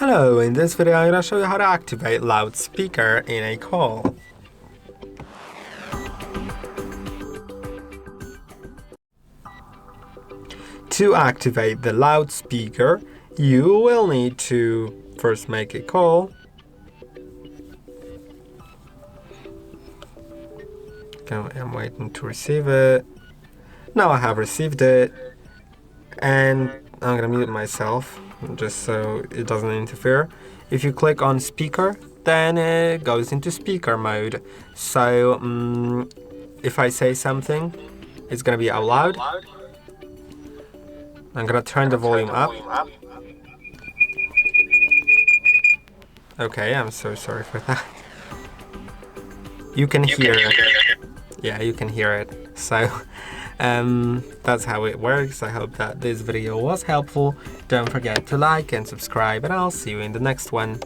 Hello, in this video I'm going to show you how to activate loudspeaker in a call. To activate the loudspeaker, you will need to first make a call. Okay, I'm waiting to receive it. Now I have received it, and I'm going to mute myself just so it doesn't interfere. If you click on speaker, then it goes into speaker mode. So if I say something, it's going to be out loud. I'm going to turn the volume up. Okay, I'm so sorry for that. You can hear it. Yeah, you can hear it. So that's how it works. I hope that this video was helpful. Don't forget to like and subscribe, and I'll see you in the next one.